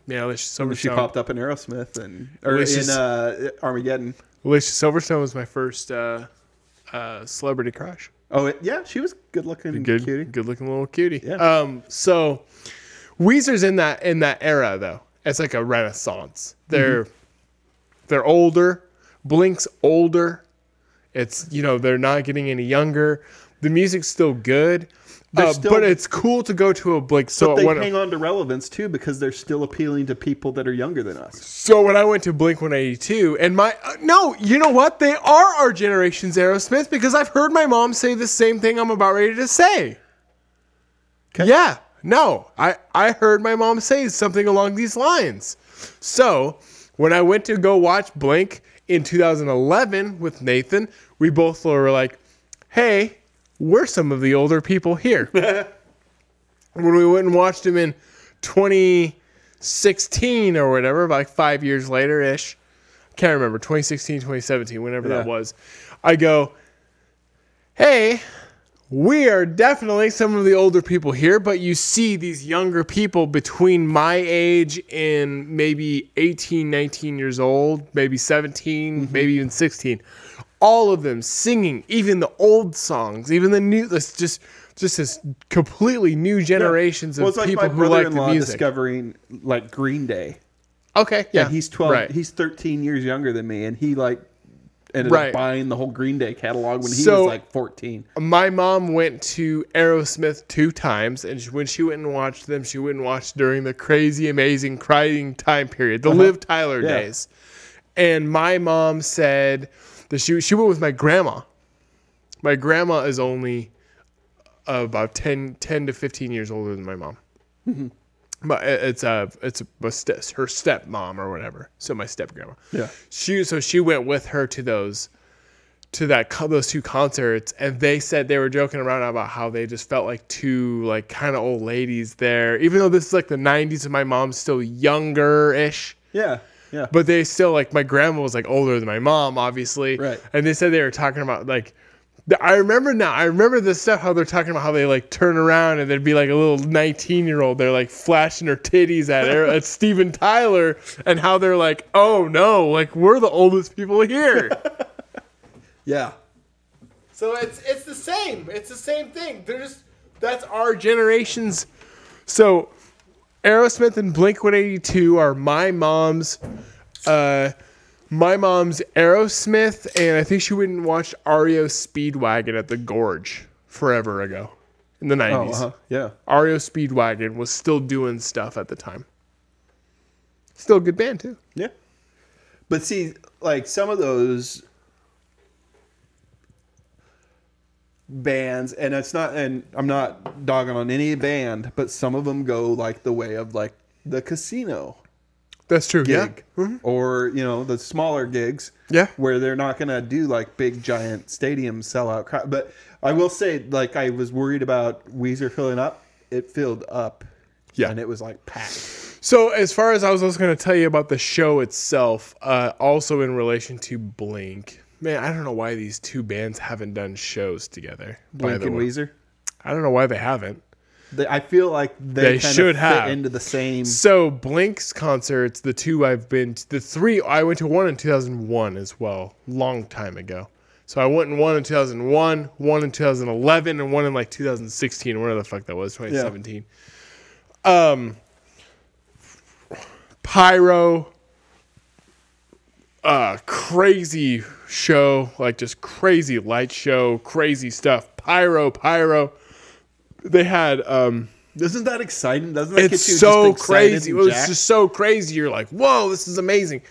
Alicia Silverstone. She popped up in Aerosmith or in Armageddon. Alicia Silverstone was my first celebrity crush. Oh, yeah, she was good looking, cutie. Good looking little cutie. Yeah. So Weezer's in that era though. It's like a renaissance. They're older. Blink's older. It's they're not getting any younger. The music's still good. but it's cool to go to a Blink. So but they hang on to relevance too because they're still appealing to people that are younger than us. So when I went to Blink 182, and no, you know what? They are our generation's Aerosmith because I've heard my mom say the same thing I'm about ready to say. Okay. Yeah, no, I heard my mom say something along these lines. So when I went to go watch Blink in 2011 with Nathan, we both were like, hey, we're some of the older people here. When we went and watched him in 2016 or whatever, like 5 years later-ish, can't remember, 2016, 2017, whenever that was, I go, hey, we are definitely some of the older people here, but you see these younger people between my age and maybe 18, 19 years old, maybe 17, maybe even 16. All of them singing, even the old songs, even the new, just this completely new generations of people who like the music. Discovering like Green Day. Okay, yeah. And he's 12, he's 13 years younger than me, and he like ended up buying the whole Green Day catalog when he was like 14. My mom went to Aerosmith 2 times, and when she went and watched them, she went and watched during the crazy, amazing, crying time period, the Liv Tyler days. And my mom said that she went with my grandma. My grandma is only about 10 to 15 years older than my mom. Mm-hmm. But it's her stepmom or whatever. So my step grandma. Yeah. She went with her to those 2 concerts, and they said they were joking around about how they just felt like 2 like kind of old ladies there, even though this is like the 90s and my mom's still younger-ish. Yeah. Yeah. But they still, like, my grandma was, like, older than my mom, obviously. Right. And they said they were talking about, like, I remember this stuff, how they're talking about how they, like, turn around and there'd be, like, a little 19-year-old. They're, like, flashing her titties at Steven Tyler, and how they're like, oh, no, like, we're the oldest people here. Yeah. So it's the same. It's the same thing. That's our generation's. So Aerosmith and Blink 182 are my mom's Aerosmith, and I think she went and watched REO Speedwagon at the Gorge forever ago in the 90s. Yeah. REO Speedwagon was still doing stuff at the time. Still a good band too. Yeah. But see, like some of those bands, and I'm not dogging on any band, but some of them go like the way of like the Casino. That's true. Gig, yeah. Mm-hmm. Or the smaller gigs. Yeah. Where they're not gonna do like big giant stadium sellout crowd. But I will say, like, I was worried about Weezer filling up. It filled up. Yeah. And it was like packed. So as far as I was going to tell you about the show itself, also in relation to Blink. Man, I don't know why these 2 bands haven't done shows together. Blink and Weezer? I don't know why they haven't. I feel like they should fit into the same. So Blink's concerts, the 2 I've been to, the 3, I went to one in 2001 as well, long time ago. So I went in one in 2001, one in 2011, and one in like 2016, whatever the fuck that was, 2017. Yeah. Pyro, crazy show, like just crazy light show, crazy stuff. Pyro. They had isn't that exciting? Doesn't that get you so just crazy? It was just so crazy. You're like, whoa, this is amazing.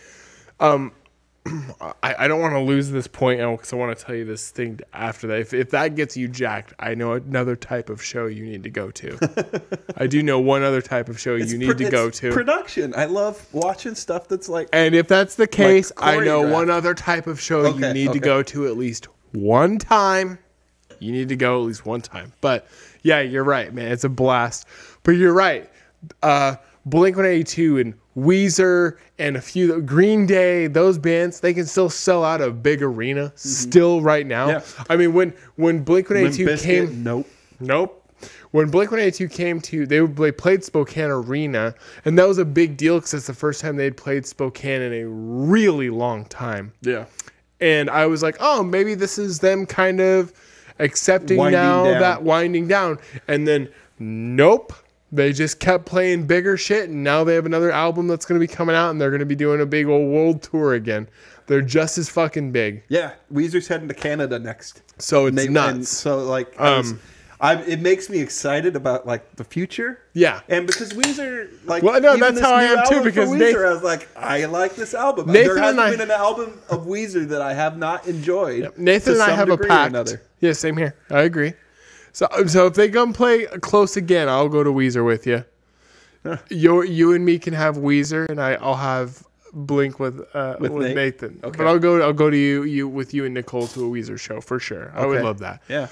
I don't want to lose this point because I want to tell you this thing after that. If that gets you jacked, I know another type of show you need to go to. I do know one other type of show you need to go to. Production. I love watching stuff that's like. And if that's the case, like I know one other type of show you need to go to at least one time. You need to go at least one time. But yeah, you're right, man. It's a blast. But you're right. Blink 182 and Weezer and a few Green Day, those bands, they can still sell out a big arena still right now. Yeah. I mean, when Blink 182 came, nope. When Blink 182 came to, they played Spokane Arena, and that was a big deal because it's the first time they'd played Spokane in a really long time. Yeah. And I was like, oh, maybe this is them kind of accepting winding down. And then, nope. They just kept playing bigger shit, and now they have another album that's going to be coming out, and they're going to be doing a big old world tour again. They're just as fucking big. Yeah, Weezer's heading to Canada next. So it's nuts. And so, like, It makes me excited about like the future. Yeah. And because Weezer, like, well, no, even that's this how I new am too. album Because for Weezer, Nathan, I was like, I like this album. Nathan there hasn't and I, been an album of Weezer that I have not enjoyed. Yep. Nathan and I have a pact. Yeah, same here. I agree. So if they come play close again, I'll go to Weezer with you. You and me can have Weezer, and I'll have Blink with Nathan. Okay. But I'll go to you with you and Nicole to a Weezer show for sure. I would love that. Yeah.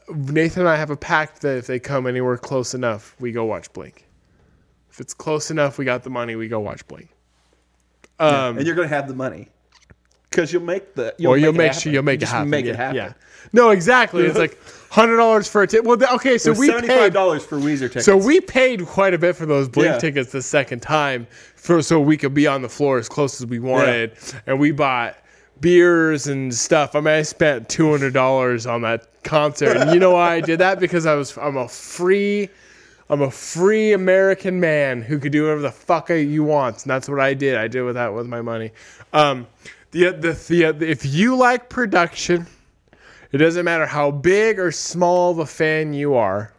Nathan and I have a pact that if they come anywhere close enough, we go watch Blink. If it's close enough, we got the money, we go watch Blink. And you're going to have the money. Because you'll make it happen. Yeah. No, exactly. It's like $100 for a ticket. Well, okay, so we paid $75 for Weezer tickets. So we paid quite a bit for those Blink tickets the second time, so we could be on the floor as close as we wanted, and we bought beers and stuff. I mean, I spent $200 on that concert, and you know why I did that? Because I'm a free American man who could do whatever the fuck you want, and that's what I did. I did with my money. If you like production, it doesn't matter how big or small of a fan you are.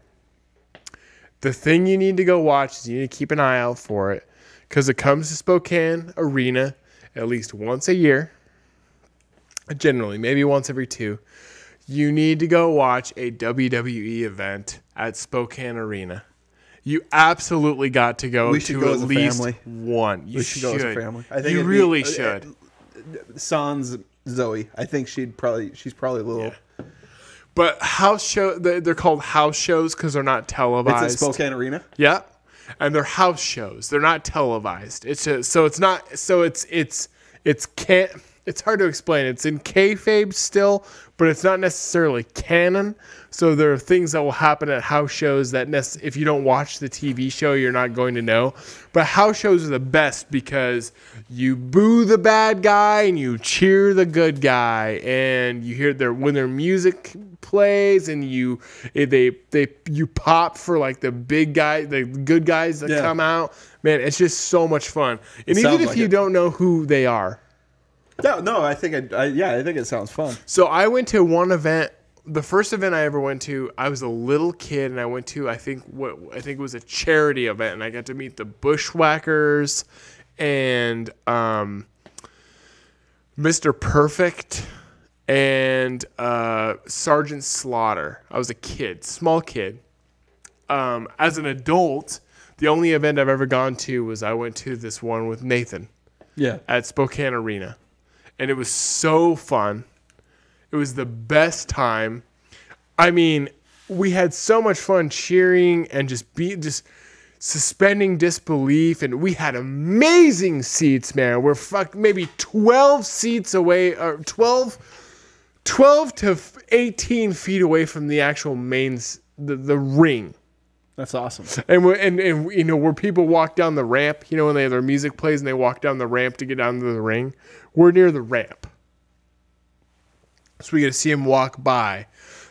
The thing you need to go watch is you need to keep an eye out for it, because it comes to Spokane Arena at least once a year. Generally, maybe once every 2. You need to go watch a WWE event at Spokane Arena. You absolutely got to go to at least one. You should go as a family. I think you really should. Sans Zoe, I think she's probably a little. Yeah. But house show, they're called house shows because they're not televised. It's at Spokane Arena. Yeah, and they're house shows. They're not televised. It's hard to explain. It's in kayfabe still, but it's not necessarily canon. So there are things that will happen at house shows that if you don't watch the TV show, you're not going to know. But house shows are the best because you boo the bad guy and you cheer the good guy, and you hear when their music plays, and you pop for like the big guy, the good guys that come out. Man, it's just so much fun. And even if you don't know who they are. No, I think it sounds fun. So I went to one event. The first event I ever went to, I was a little kid, and I went to I think it was a charity event, and I got to meet the Bushwhackers and Mr. Perfect and Sergeant Slaughter. I was a kid, small kid. As an adult, the only event I've ever gone to was I went to this one with Nathan. Yeah. At Spokane Arena. And it was so fun. It was the best time. I mean, we had so much fun cheering and just suspending disbelief. And we had amazing seats, man. We're maybe 12 seats away, or 12 to 18 feet away from the actual the ring. That's awesome. And you know, where people walk down the ramp, you know, when their music plays and they walk down the ramp to get down to the ring, we're near the ramp. So we get to see him walk by.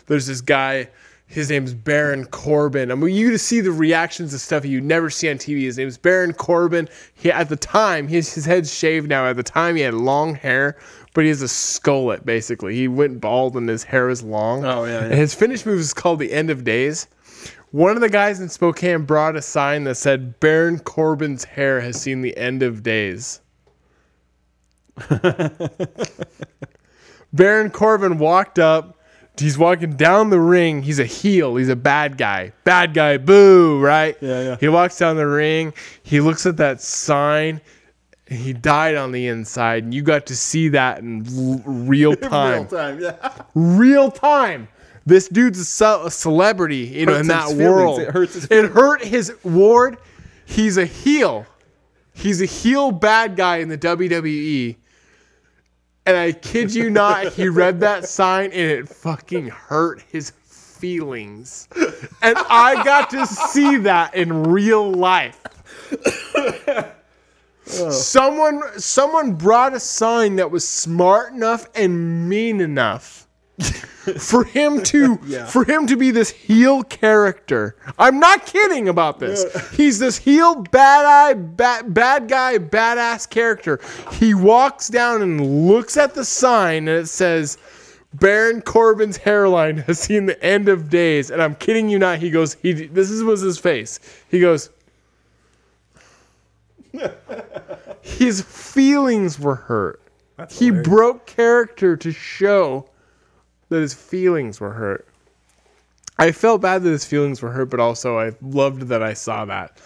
There's this guy, his name's Baron Corbin. I mean, you get to see the reactions to stuff you never see on TV. His name's Baron Corbin. At the time, his head's shaved now. At the time, he had long hair, but he has a skullet, basically. He went bald and his hair is long. Oh, yeah. And his finish move is called the End of Days. One of the guys in Spokane brought a sign that said, Baron Corbin's hair has seen the end of days. Baron Corbin walked up. He's walking down the ring. He's a heel. He's a bad guy. Bad guy, boo, right? Yeah. He walks down the ring. He looks at that sign. He died on the inside. And you got to see that in real time. Real time, yeah. Real time. This dude's a celebrity, you know, in that world. It hurts his feelings. It hurt his ward. He's a heel. He's a heel bad guy in the WWE. And I kid you not, he read that sign and it fucking hurt his feelings. And I got to see that in real life. Someone brought a sign that was smart enough and mean enough for him to be this heel character. I'm not kidding about this. He's this heel bad guy, badass character. He walks down and looks at the sign and it says Baron Corbin's hairline has seen the end of days. And I'm kidding you not. He goes, was his face. He goes, his feelings were hurt. He broke character to show that his feelings were hurt. I felt bad that his feelings were hurt, but also I loved that I saw that.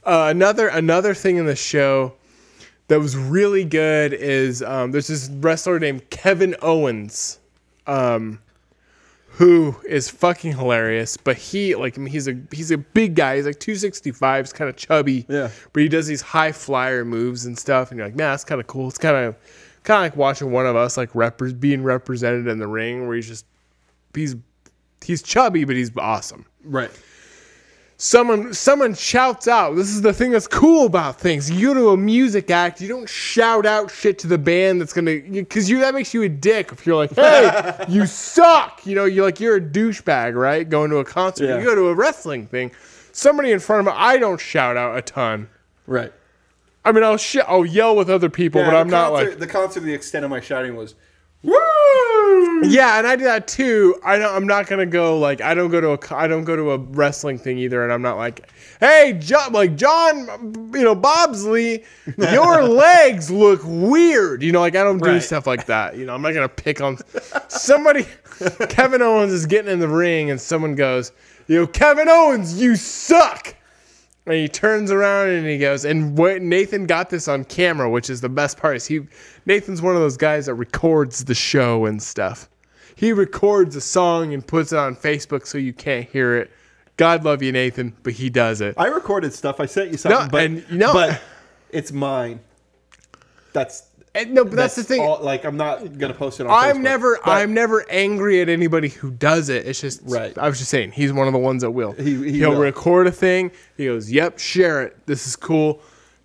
Another thing in the show that was really good is there's this wrestler named Kevin Owens, who is fucking hilarious. But he's a big guy. He's like 265. He's kind of chubby. Yeah. But he does these high flyer moves and stuff, and you're like, man, that's kind of cool. It's kind of like watching one of us like being represented in the ring, where he's chubby, but he's awesome. Right. Someone shouts out. This is the thing that's cool about things. You go to a music act, you don't shout out shit to the band that's gonna, because that makes you a dick. If you're like, hey, you suck. You know, you're a douchebag, right? Going to a concert. Yeah. You go to a wrestling thing. Somebody in front of me, I don't shout out a ton. Right. I mean, I'll yell with other people, but I'm not like the concert. The extent of my shouting was, woo! Yeah, and I do that too. I'm not gonna go like I don't go to a wrestling thing either, and I'm not like, hey, John, Bobsley, your legs look weird. You know, like I don't do stuff like that. You know, I'm not gonna pick on somebody. Kevin Owens is getting in the ring, and someone goes, Kevin Owens, you suck. And he turns around and he goes, and Nathan got this on camera, which is the best part. Is Nathan's one of those guys that records the show and stuff. He records a song and puts it on Facebook so you can't hear it. God love you, Nathan, but he does it. I recorded stuff. I sent you something, but it's mine. That's the thing. I'm not gonna post it on Facebook. I'm never angry at anybody who does it. It's just I was just saying he's one of the ones that will. He'll record a thing. He goes, "Yep, share it. This is cool.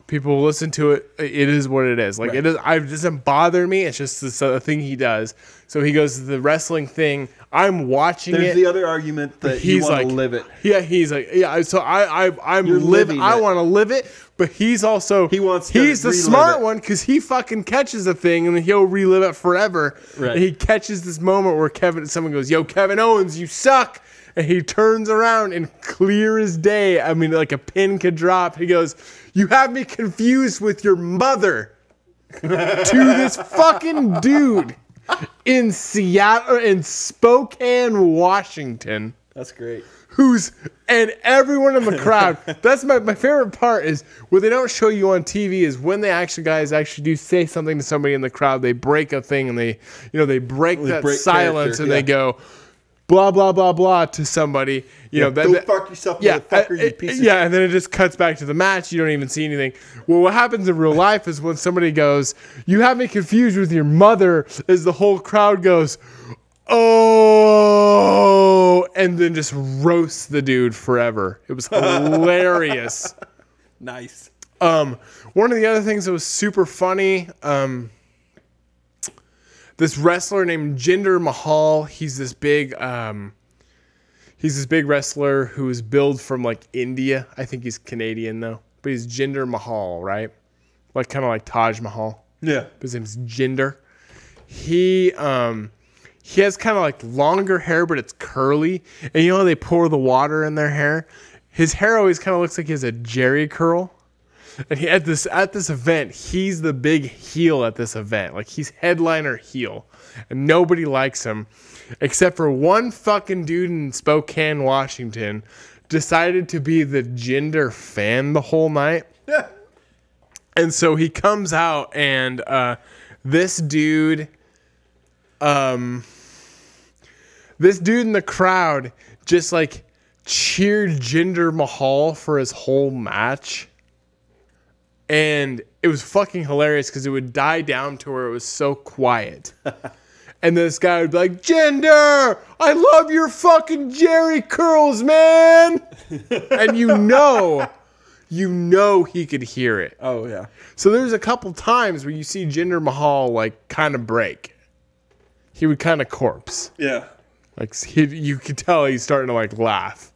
People will listen to it. It is what it is. Like it is. It doesn't bother me. It's just a thing he does. So he goes to the wrestling thing. I'm watching it. There's the other argument that you want to live it. Yeah, he's like, yeah. So I'm living. I want to live it, but he's also he's the smart one because he fucking catches a thing and then he'll relive it forever. Right. And he catches this moment where someone goes, "Yo, Kevin Owens, you suck." And he turns around and clear as day. I mean, like a pin could drop. He goes, "You have me confused with your mother." To this fucking dude in Seattle, in Spokane, Washington. That's great. And everyone in the crowd. That's my favorite part is what they don't show you on TV is when guys actually do say something to somebody in the crowd. They break a thing and they break that silence and they go, blah, blah, blah, blah to somebody. Go fuck yourself, motherfucker, you piece of shit. Yeah, and then it just cuts back to the match. You don't even see anything. Well, what happens in real life is when somebody goes, "You have me confused with your mother," is the whole crowd goes, "Oh," and then just roasts the dude forever. It was hilarious. Nice. One of the other things that was super funny, this wrestler named Jinder Mahal, he's this big wrestler who is billed from like India. I think he's Canadian though, but he's Jinder Mahal, right? Like kind of like Taj Mahal. Yeah. His name's Jinder. He has kind of like longer hair, but it's curly. And you know how they pour the water in their hair? His hair always kind of looks like he has a jerry curl. And at this event, he's the big heel at this event. Like he's headliner heel. And nobody likes him. Except for one fucking dude in Spokane, Washington, decided to be the Jinder fan the whole night. Yeah. And so he comes out and this dude in the crowd just like cheered Jinder Mahal for his whole match. And it was fucking hilarious because it would die down to where it was so quiet. And this guy would be like, "Jinder, I love your fucking jerry curls, man." And you know he could hear it. Oh, yeah. So there's a couple times where you see Jinder Mahal like kind of break. He would kind of corpse. Yeah. Like you could tell he's starting to like laugh.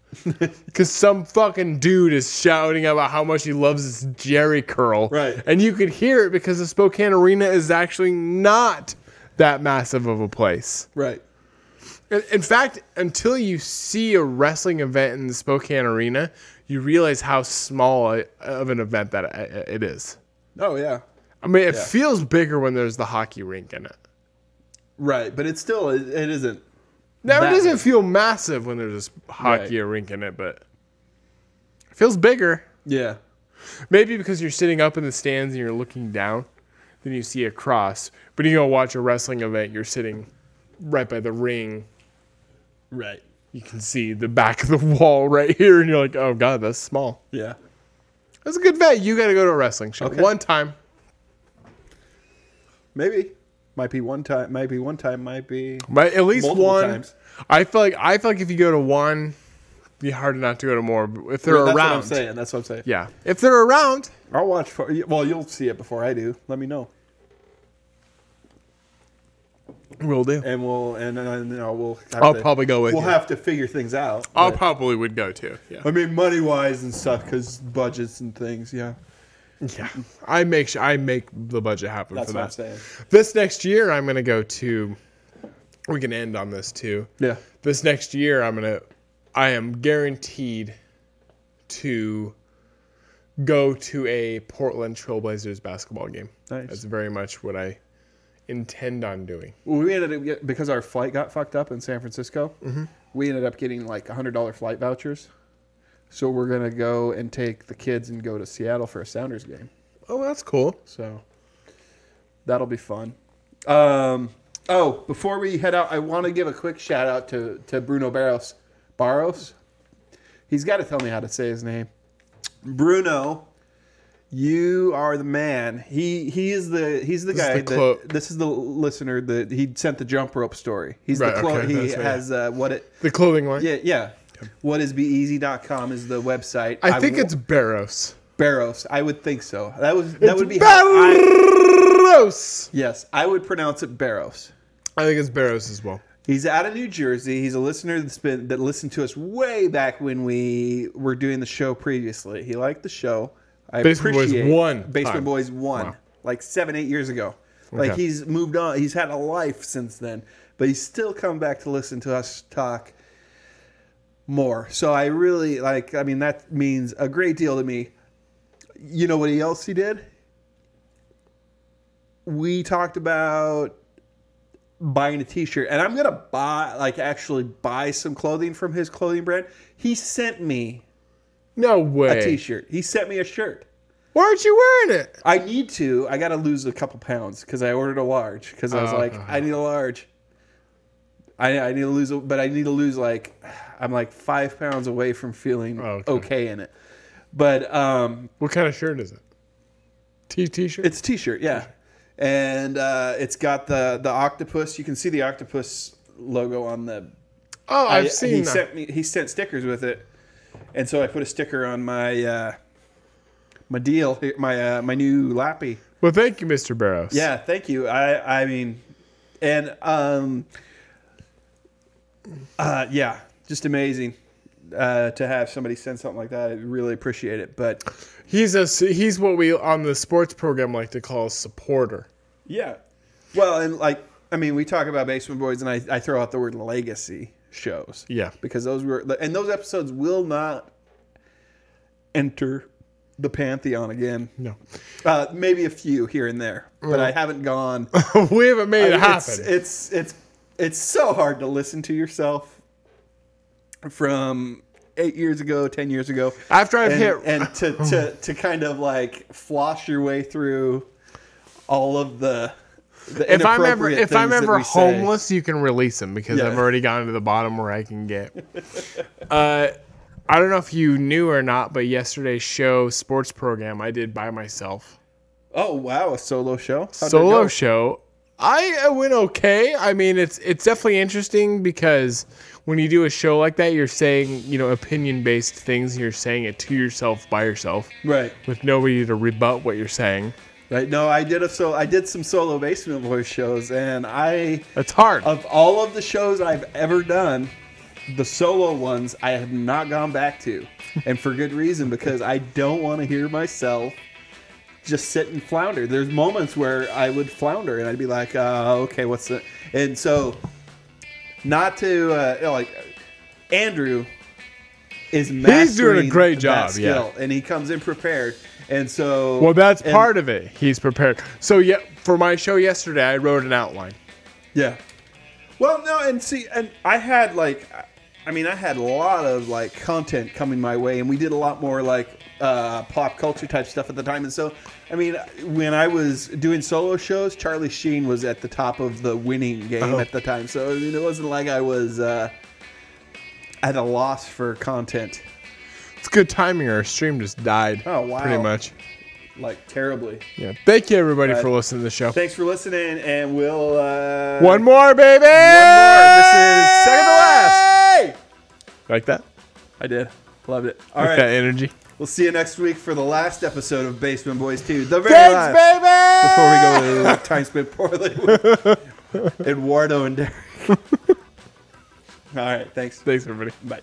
Because some fucking dude is shouting about how much he loves this jerry curl. Right. And you could hear it because the Spokane Arena is actually not that massive of a place. Right. In fact, until you see a wrestling event in the Spokane Arena, you realize how small of an event that it is. Oh, yeah. I mean, it feels bigger when there's the hockey rink in it. Right, but it's still, it isn't. No, it doesn't big. feel massive when there's a hockey rink in it, but it feels bigger. Yeah. Maybe because you're sitting up in the stands and you're looking down, then you see across. But you go watch a wrestling event, you're sitting right by the ring. Right. You can see the back of the wall right here, and you're like, oh, God, that's small. Yeah. That's a good bet. You got to go to a wrestling show. Okay. One time. Maybe. Might be one time. Might be one time. Might be But at least multiple one. times. I feel like if you go to one, it'd be hard not to go to more. But if they're That's around. what I'm saying. That's what I'm saying. Yeah. If they're around. I'll watch for. Well, you'll see it before I do. Let me know. Will do. And we'll we'll. I'll probably go with We'll you. have to figure things out. I but- probably would go too. Yeah. I mean, money wise and stuff, because budgets and things. Yeah. Yeah. I make the budget happen That's for what that. I'm saying. This next year, I'm going to go to. We can end on this too. Yeah. This next year, I am guaranteed to go to a Portland Trailblazers basketball game. Nice. That's very much what I intend on doing. Well, we ended up because our flight got fucked up in San Francisco. Mm-hmm. We ended up getting like $100 flight vouchers. So we're gonna go and take the kids and go to Seattle for a Sounders game. Oh, that's cool. So that'll be fun. Before we head out, I want to give a quick shout out to Bruno Barros. Barros? He's got to tell me how to say his name. Bruno, you are the man. He's the guy. This is the listener that he sent the jump rope story. He's Right, the okay, he that's right. has The clothing line. yeah. Whatisbeeasy.com is the website. I think it's Barros. Barros. I would think so. That would be Barros. yes, I would pronounce it Barros. I think it's Barros as well. He's out of New Jersey. He's a listener that listened to us way back when we were doing the show previously. He liked the show. Basement Boyz 1 Basement time. Boyz 1, Wow. like 7-8 years ago. Like Okay. he's moved on. He's had a life since then, but he's still come back to listen to us talk more. So I really that means a great deal to me. You know what else he did? We talked about buying a t-shirt, and I'm gonna actually buy some clothing from his clothing brand. He sent me No way. a t-shirt. He sent me a shirt. Why aren't you wearing it? I need to. I got to lose a couple pounds because I ordered a large because I was I need a large. I need to lose, but I need to lose I'm like 5 pounds away from feeling okay in it. But What kind of shirt is it? T-shirt? it's a t-shirt, yeah, and it's got the octopus. You can see the octopus logo on the. Oh, I've seen that. He sent stickers with it, and so I put a sticker on my my deal, my new lappy. Well, thank you, Mr. Barros. Yeah, thank you. I mean, and yeah, just amazing to have somebody send something like that. I really appreciate it. But he's what we on the sports program like to call a supporter. yeah, well, and we talk about Basement Boyz, and I throw out the word legacy shows. Yeah. because those episodes will not enter the pantheon again. No. Maybe a few here and there, but I haven't gone. We haven't made it happen. It's so hard to listen to yourself from 8 years ago, 10 years ago. After I've hit and to kind of floss your way through all of the if I'm inappropriate ever things that we say. homeless, you can release him because Yeah. I've already gotten to the bottom where I can get. I don't know if you knew or not, but yesterday's sports program I did by myself. Oh wow, a solo show. How'd that Solo go? show. I went okay. I mean, it's definitely interesting because when you do a show like that, you're saying opinion-based things. And you're saying it to yourself by yourself, Right. with nobody to rebut what you're saying. Right. No, I did some solo Basement Boyz shows, and It's hard. of all of the shows I've ever done, the solo ones I have not gone back to, and for good reason, because I don't want to hear myself just sit and flounder. There's moments where I would flounder, and I'd be like, okay, what's the... And so not to like Andrew is He's mastering doing a great that job, skill, and he comes in prepared. And so, well, that's part of it. He's prepared. So yeah, for my show yesterday, I wrote an outline. Yeah. Well, no, and see, and I had I had a lot of like content coming my way, and we did a lot more like pop culture type stuff at the time. And so, I mean, when I was doing solo shows, Charlie Sheen was at the top of the winning game at the time. So I mean, it wasn't like I was at a loss for content. It's good timing. Our stream just died. Oh, wow. Pretty much. Like terribly. Yeah. Thank you everybody for listening to the show. Thanks for listening, and we'll one more, baby. One more. This is second to last. Like that? I did. Loved it. All like right. that energy. We'll see you next week for the last episode of Basement Boyz 2. The very last. Baby! Before we go to Time Spent Poorly with Edwardo and Derek. All right. Thanks. Thanks, everybody. Bye.